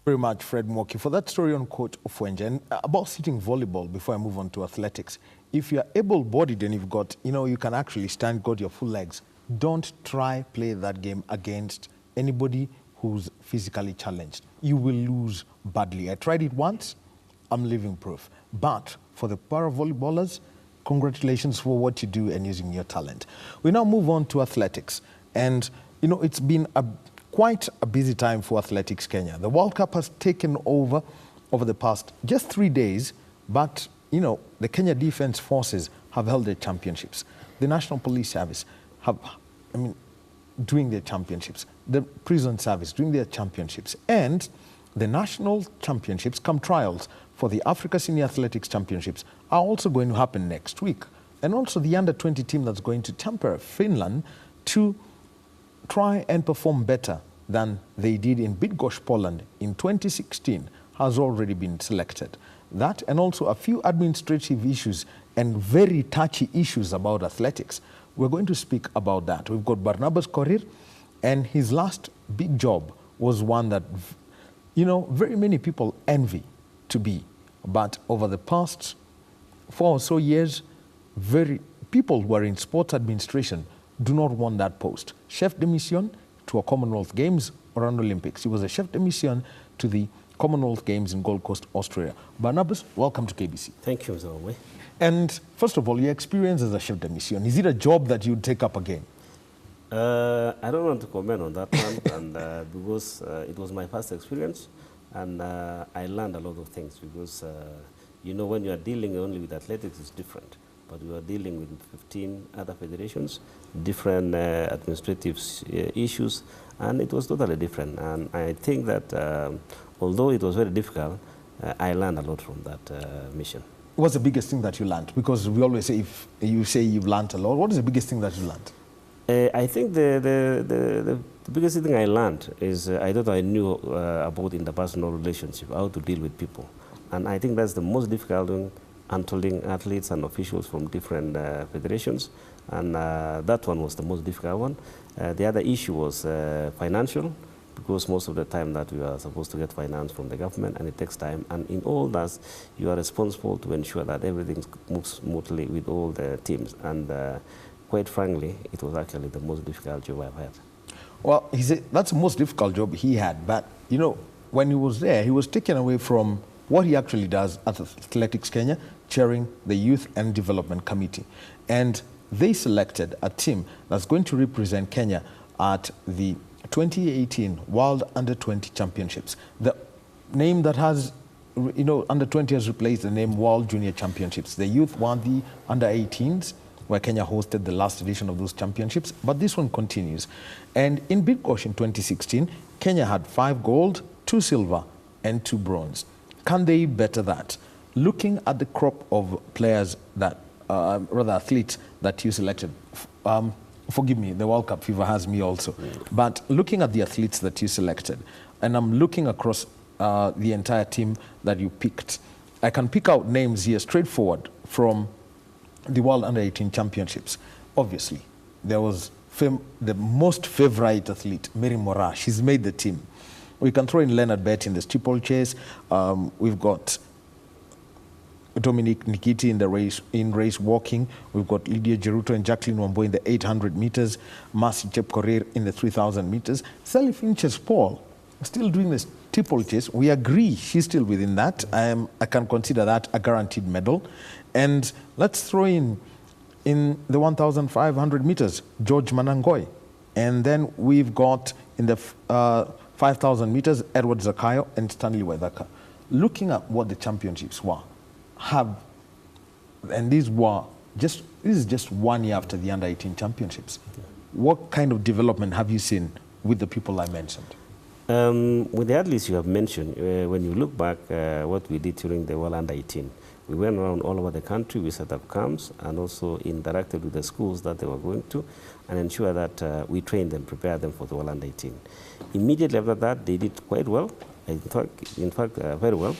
Very much, Fred Mwoki, for that story on Coach Ofwenje. And about sitting volleyball, before I move on to athletics, if you're able-bodied and you've got, you can actually stand, got your full legs, don't try play that game against anybody who's physically challenged. You will lose badly. I tried it once, I'm living proof. But for the para-volleyballers, congratulations for what you do and using your talent. We now move on to athletics. And, it's been quite a busy time for Athletics Kenya. The World Cup has taken over the past just 3 days, but, the Kenya Defence Forces have held their championships. The National Police Service doing their championships. The Prison Service doing their championships. And the national championships, come trials for the Africa Senior Athletics Championships, are also going to happen next week. And also the under-20 team that's going to Tampere, Finland, to try and perform better than they did in Bydgoszcz, Poland in 2016 has already been selected. That and also a few administrative issues and very touchy issues about athletics. We're going to speak about that. We've got Barnabas Korir, and his last big job was one that, very many people envy to be. But over the past 4 or so years, people who are in sports administration do not want that post. Chef de mission to a Commonwealth Games or an Olympics. He was a chef de mission to the Commonwealth Games in Gold Coast, Australia. Barnabas, welcome to KBC. Thank you, Mr. Owe. And first of all, your experience as a chef de mission, is it a job that you'd take up again? I don't want to comment on that one, and because it was my first experience, and I learned a lot of things because, when you are dealing only with athletics, it's different. But we are dealing with 15 other federations, different administrative issues, and it was totally different. And I think that although it was very difficult, I learned a lot from that mission. What's the biggest thing that you learned? Because we always say, if you say you've learned a lot, what is the biggest thing that you learned? I think the biggest thing I learned is I thought I knew about interpersonal relationship, how to deal with people. And I think that's the most difficult one, handling athletes and officials from different federations. And that one was the most difficult one. The other issue was financial, because most of the time that we are supposed to get finance from the government, and it takes time. And in all that, you are responsible to ensure that everything moves smoothly with all the teams. And quite frankly, it was actually the most difficult job I've had. Well, he said that's the most difficult job he had. But, when he was there, he was taken away from what he actually does at Athletics Kenya, chairing the Youth and Development Committee. And they selected a team that's going to represent Kenya at the 2018 World Under-20 Championships. The name that has, Under-20 has replaced the name World Junior Championships. The youth won the Under-18s, where Kenya hosted the last edition of those championships, but this one continues. And in Bydgoszcz in 2016, Kenya had 5 gold, 2 silver, and 2 bronze. Can they better that? Looking at the crop of players that, rather athletes that you selected, forgive me, the World Cup fever has me also, but looking at the athletes that you selected, and I'm looking across the entire team that you picked, I can pick out names here straightforward from the World Under-18 Championships. Obviously, there was the most favorite athlete, Mary Moraa. She's made the team. We can throw in Leonard Bett in the steeplechase. We've got Dominic Nikiti in race walking. We've got Lydia Jeruto and Jacqueline Wambo in the 800 meters. Mercy Chepkorir in the 3,000 meters. Sally Finches Paul still doing the steeplechase. We agree she's still within that. I can consider that a guaranteed medal. And let's throw in the 1,500 meters, George Manangoi. And then we've got in the 5,000 meters, Edward Zakayo and Stanley Waithaka. Looking at what the championships were, and this is just 1 year after the Under-18 championships. What kind of development have you seen with the people I mentioned? With the athletes you have mentioned, when you look back what we did during the World Under-18, we went around all over the country, we set up camps, and also interacted with the schools that they were going to, and ensure that we trained them, prepared them for the World Under-18. Immediately after that, they did quite well, in fact, very well.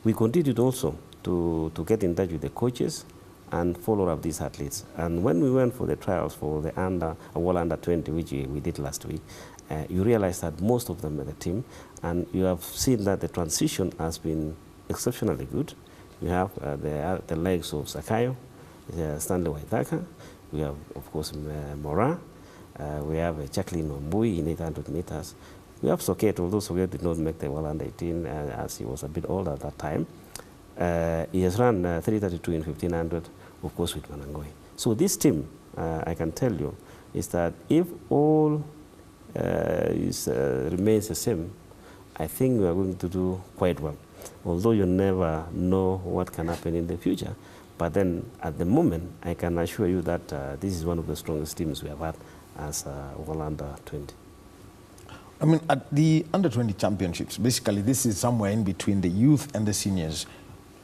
We continued also to get in touch with the coaches and follow up these athletes. And when we went for the trials for the World Under-20, which we did last week, you realize that most of them are the team, and you have seen that the transition has been exceptionally good. You have the legs of Sakayo, Stanley Waithaka. We have, of course, Mora. We have Jacqueline Wambui in 800 meters. We have Soket, although Soket did not make the World Under 18 as he was a bit older at that time. He has run 332 in 1500, of course, with Manangoi. So this team, I can tell you, is that if all remains the same, I think we are going to do quite well. Although you never know what can happen in the future, but then at the moment, I can assure you that this is one of the strongest teams we have had as World Under 20. I mean, at the Under 20 championships, basically this is somewhere in between the youth and the seniors.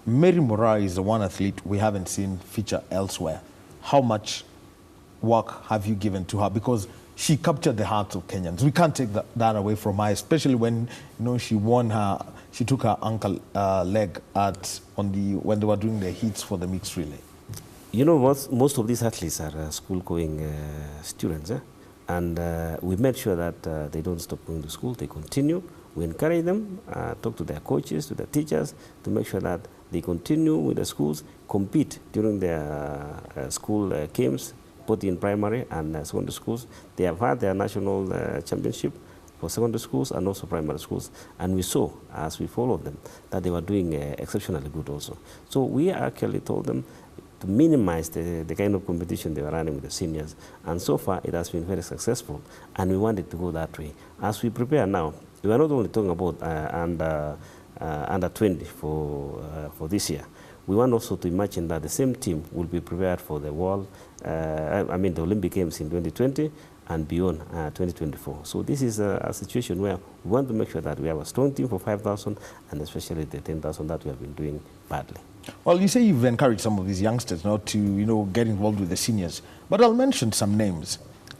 Mary Mora is the one athlete we haven't seen feature elsewhere. How much work have you given to her? Because she captured the hearts of Kenyans. We can't take that away from her, especially when she took her ankle leg when they were doing the heats for the mixed relay. You know what? Most of these athletes are school-going students, and we make sure that they don't stop going to school. They continue. We encourage them, talk to their coaches, to their teachers, to make sure that they continue with the schools, compete during their school games, both in primary and secondary schools. They have had their national championship for secondary schools and also primary schools. And we saw, as we followed them, that they were doing exceptionally good also. So we actually told them to minimize the kind of competition they were running with the seniors. And so far, it has been very successful. And we want it to go that way. As we prepare now, we are not only talking about under 20 for this year. We want also to imagine that the same team will be prepared for the the Olympic Games in 2020 and beyond 2024. So this is a situation where we want to make sure that we have a strong team for 5,000 and especially the 10,000 that we have been doing badly. Well, you say you've encouraged some of these youngsters now to get involved with the seniors, but I'll mention some names.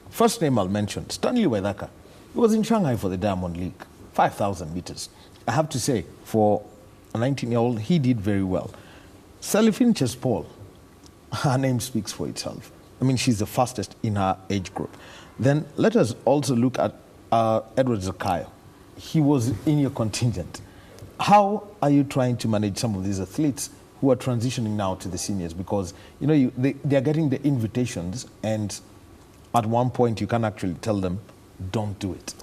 First name I'll mention, Stanley Waithaka. He was in Shanghai for the Diamond League, 5,000 meters. I have to say, for a 19-year-old, he did very well. Celestine Chespol, her name speaks for itself. I mean, she's the fastest in her age group. Then let us also look at Edward Zakayo. He was in your contingent. How are you trying to manage some of these athletes who are transitioning now to the seniors? Because they are getting the invitations, and at one point you can actually tell them, don't do it.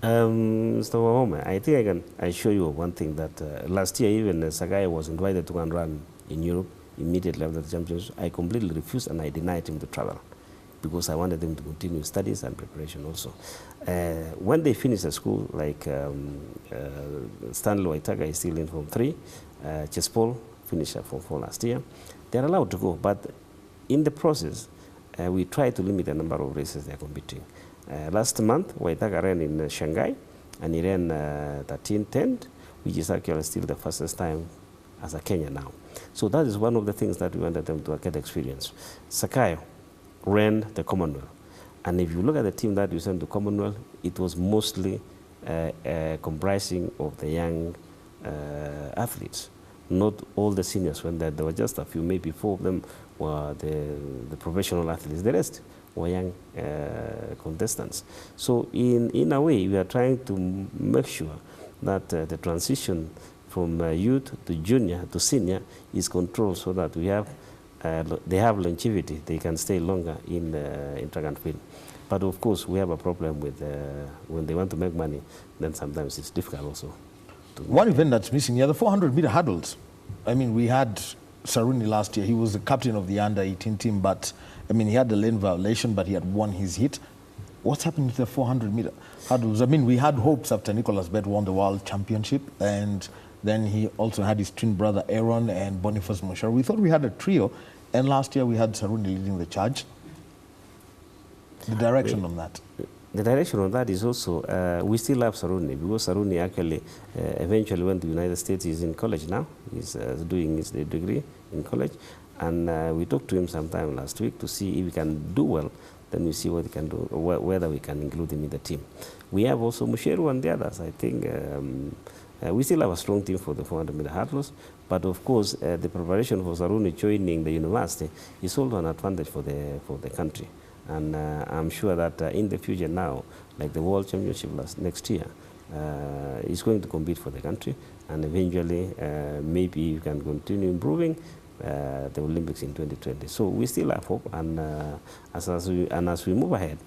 Mr. Wahome, I think I can assure you one thing, that last year even Zakayo was invited to go and run in Europe immediately after the championships. I completely refused and I denied him to travel because I wanted him to continue studies and preparation also. When they finish the school, like Stanley Waithaka is still in Form 3, Chespol finished Form 4 last year. They're allowed to go, but in the process, we try to limit the number of races they're competing. Last month, Waithaka ran in Shanghai, and he ran 13:10, which is actually still the fastest time as a Kenyan now. So that is one of the things that we wanted them to get experience. Zakayo ran the Commonwealth. And if you look at the team that we sent to Commonwealth, it was mostly comprising of the young athletes. Not all the seniors went there. There were just a few, maybe 4 of them were the professional athletes. The rest were young contestants. So in a way, we are trying to make sure that the transition from youth to junior to senior is controlled so that they have longevity. They can stay longer in track and field. But of course, we have a problem with when they want to make money, then sometimes it's difficult also. One event that's missing here, the 400-meter hurdles. I mean, we had Saruni last year. He was the captain of the under-18 team, but I mean, he had the lane violation, but he had won his heat. What's happened to the 400-meter hurdles? I mean, we had hopes after Nicholas Bett won the world championship, and then he also had his twin brother Aaron and Boniface Moshar. We thought we had a trio, and last year we had Saruni leading the charge. The direction on that? The direction on that is also, we still have Saruni, because Saruni actually eventually went to the United States. He's in college now. He's doing his degree in college. And we talked to him sometime last week to see if he can do well. Then we see what he can do, whether we can include him in the team. We have also Musheru and the others. I think we still have a strong team for the 400-meter hurdles. But of course, the preparation for Saruni joining the university is also an advantage for the country. And I'm sure that in the future now, like the World Championship next year, is going to compete for the country, and eventually maybe you can continue improving the Olympics in 2020. So we still have hope, and as we move ahead,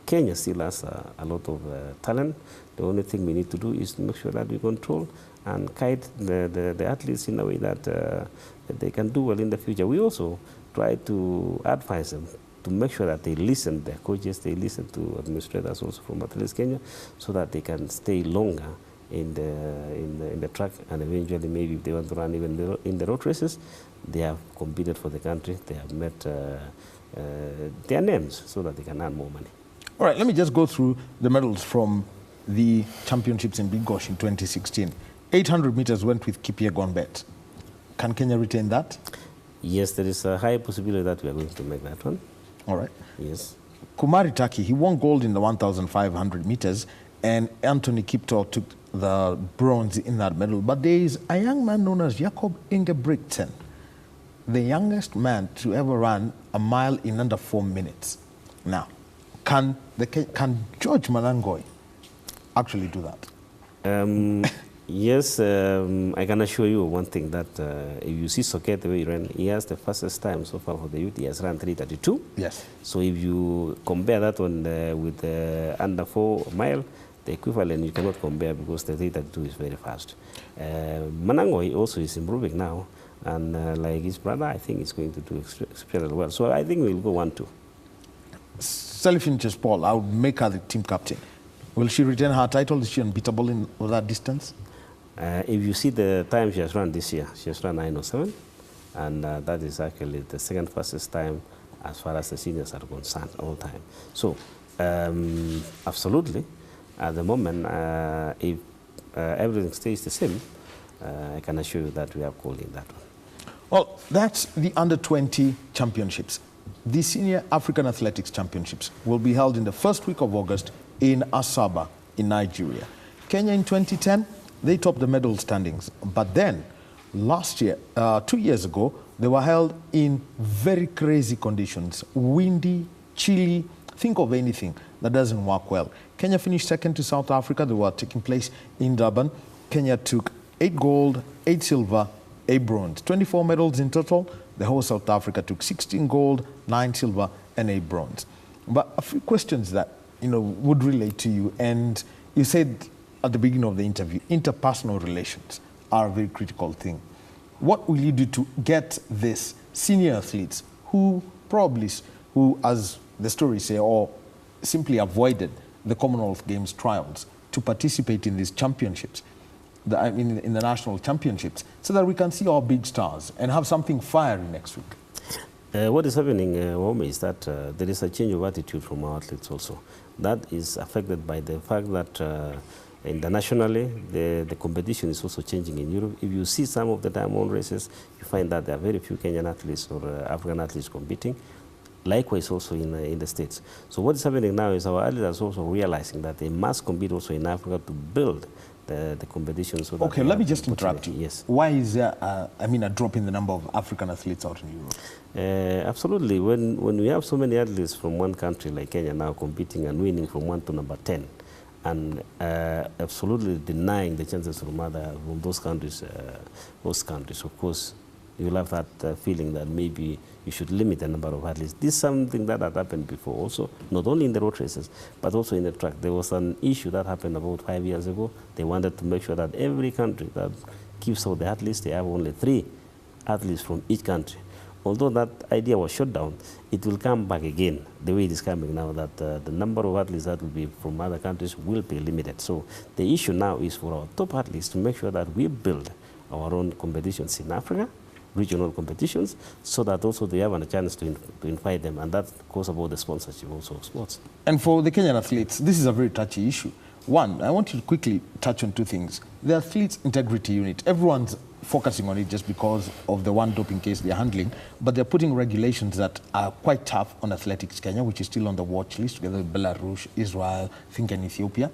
Kenya still has a lot of talent. The only thing we need to do is to make sure that we control and guide the athletes in a way that they can do well in the future. We also try to advise them to make sure that they listen to their coaches, they listen to administrators also from Athletes Kenya, so that they can stay longer in the track, and eventually maybe if they want to run even in the road races, they have competed for the country, they have met their names so that they can earn more money. All right, let me just go through the medals from the championships in Big Gosh in 2016. 800 meters went with Kipyegon Bet. Can Kenya retain that? Yes, there is a high possibility that we are going to make that one. All right. Yes. Kumari Taki, he won gold in the 1,500 meters, and Anthony Kipto took the bronze in that medal. But there is a young man known as Jakob Ingebrigtsen, the youngest man to ever run a mile in under 4 minutes. Now, can George Manangoi actually do that? Yes, I can assure you one thing, that if you see Soket the way he ran, he has the fastest time so far for the youth. He has run 3:32. Yes. So if you compare that one with the under 4 mile, the equivalent you cannot compare, because the 3:32 is very fast. Manangoi also is improving now, and like his brother, I think he's going to do extremely well. So I think we'll go 1-2. Selifin Chespol, I would make her the team captain. Will she retain her title? Is she unbeatable in that distance? If you see the time she has run this year, she has run 9:07, and that is actually the second fastest time as far as the seniors are concerned all time. So, absolutely, at the moment, if everything stays the same, I can assure you that we are calling that one. Well, that's the under-20 championships. The Senior African Athletics Championships will be held in the first week of August in Asaba in Nigeria. Kenya in 2010, they topped the medal standings. But then, last year, 2 years ago, they were held in very crazy conditions. Windy, chilly, think of anything that doesn't work well. Kenya finished second to South Africa. They were taking place in Durban. Kenya took 8 gold, 8 silver, 8 bronze. 24 medals in total. The whole South Africa took 16 gold, 9 silver, and 8 bronze. But a few questions that would relate to you. And you said at the beginning of the interview, interpersonal relations are a very critical thing. What will you do to get this senior athletes who, as the stories say, or simply avoided the Commonwealth Games trials to participate in these championships, in the national championships, so that we can see our big stars and have something fiery next week? What is happening, Wome, is that there is a change of attitude from our athletes also. That is affected by the fact that internationally, the competition is also changing in Europe. If you see some of the diamond races, you find that there are very few Kenyan athletes or African athletes competing. Likewise also in the States. So what is happening now is our athletes are also realizing that they must compete also in Africa to build the competition. So okay, let me just interrupt you. Yes. Why is there, a drop in the number of African athletes out in Europe? Absolutely. When we have so many athletes from one country like Kenya now competing and winning from 1 to number 10, and absolutely denying the chances from those countries, of course, you will have that feeling that maybe you should limit the number of athletes. This is something that had happened before also, not only in the road races, but also in the track. There was an issue that happened about 5 years ago. They wanted to make sure that every country that gives out the athletes, they have only 3 athletes from each country. Although that idea was shut down, it will come back again, the way it is coming now, that the number of athletes that will be from other countries will be limited. So the issue now is for our top athletes to make sure that we build our own competitions in Africa, regional competitions, so that also they have a chance to invite them, and that goes about the sponsorship also of sports. And for the Kenyan athletes, this is a very touchy issue. One, I want you to quickly touch on 2 things. The athletes integrity unit, everyone's focusing on it just because of the one doping case they're handling, but they're putting regulations that are quite tough on Athletics Kenya, which is still on the watch list, together with Belarus, Israel, I think, and Ethiopia.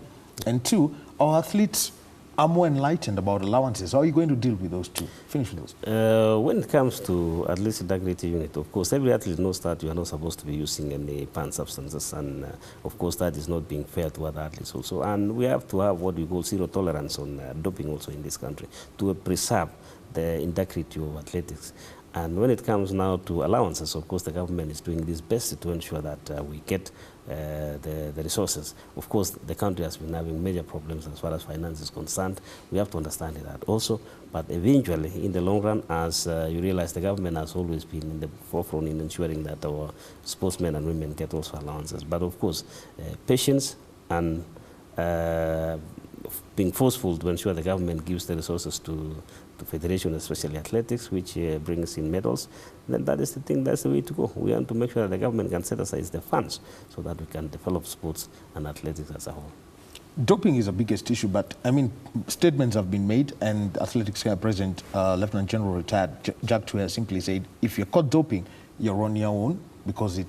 And 2, our athletes are more enlightened about allowances. How are you going to deal with those two? Finish with those. When it comes to athletic integrity unit, of course, every athlete knows that you are not supposed to be using any banned substances, and of course, that is not being fair to other athletes also. And we have to have what we call zero tolerance on doping also in this country to preserve the integrity of athletics. And when it comes now to allowances, of course, the government is doing its best to ensure that we get the resources. Of course, the country has been having major problems as far as finance is concerned. We have to understand that also. But eventually, in the long run, as you realize, the government has always been in the forefront in ensuring that our sportsmen and women get also allowances. But of course, patience and being forceful to ensure the government gives the resources to federation, especially athletics, which brings in medals, then that is the thing, that's the way to go. We want to make sure that the government can set aside the funds so that we can develop sports and athletics as a whole. Doping is the biggest issue, but I mean, statements have been made, and Athletics President, Lieutenant General retired Jack Tuer simply said, if you're caught doping, you're on your own, because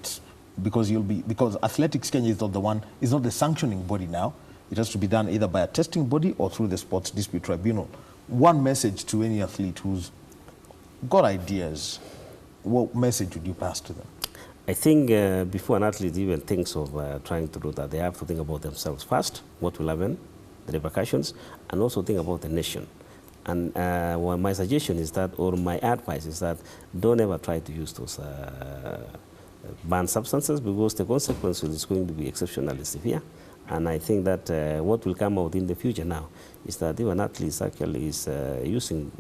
Athletics Kenya is not the one, is not the sanctioning body now. It has to be done either by a testing body or through the Sports Dispute Tribunal. One message to any athlete who's got ideas, what message would you pass to them? I think before an athlete even thinks of trying to do that, they have to think about themselves first, what will happen, the repercussions, and also think about the nation. And well, my suggestion is that, or my advice is that, don't ever try to use those banned substances, because the consequence is going to be exceptionally severe. And I think that what will come out in the future now is that if an athlete actually is using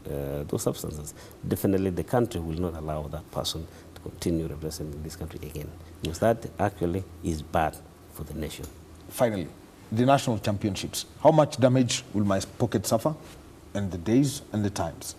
those substances, definitely the country will not allow that person to continue representing this country again, because that actually is bad for the nation. Finally, the national championships. How much damage will my pocket suffer, and the days and the times?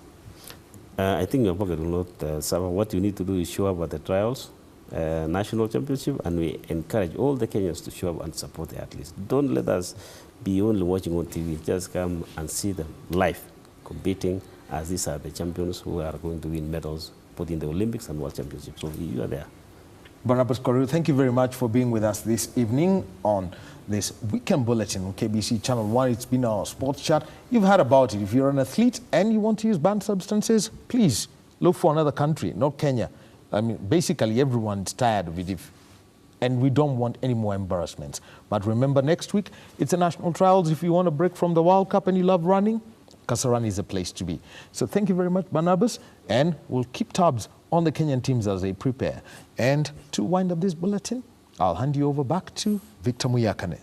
I think your pocket will not suffer. What you need to do is show up at the trials, national championship, and we encourage all the Kenyans to show up and support the athletes. Don't let us be only watching on TV. Just come and see them live competing, as these are the champions who are going to win medals both in the Olympics and World Championships. So you are there. Barnabas, Korir, thank you very much for being with us this evening on this weekend bulletin on KBC Channel 1. It's been our sports chat. You've heard about it. If you're an athlete and you want to use banned substances, please look for another country, not Kenya. I mean, basically, everyone's tired of it, and we don't want any more embarrassments. But remember, next week, it's the national trials. If you want a break from the World Cup and you love running, Kasarani is a place to be. So thank you very much, Barnabas, and we'll keep tabs on the Kenyan teams as they prepare. And to wind up this bulletin, I'll hand you over back to Victor Muyakane.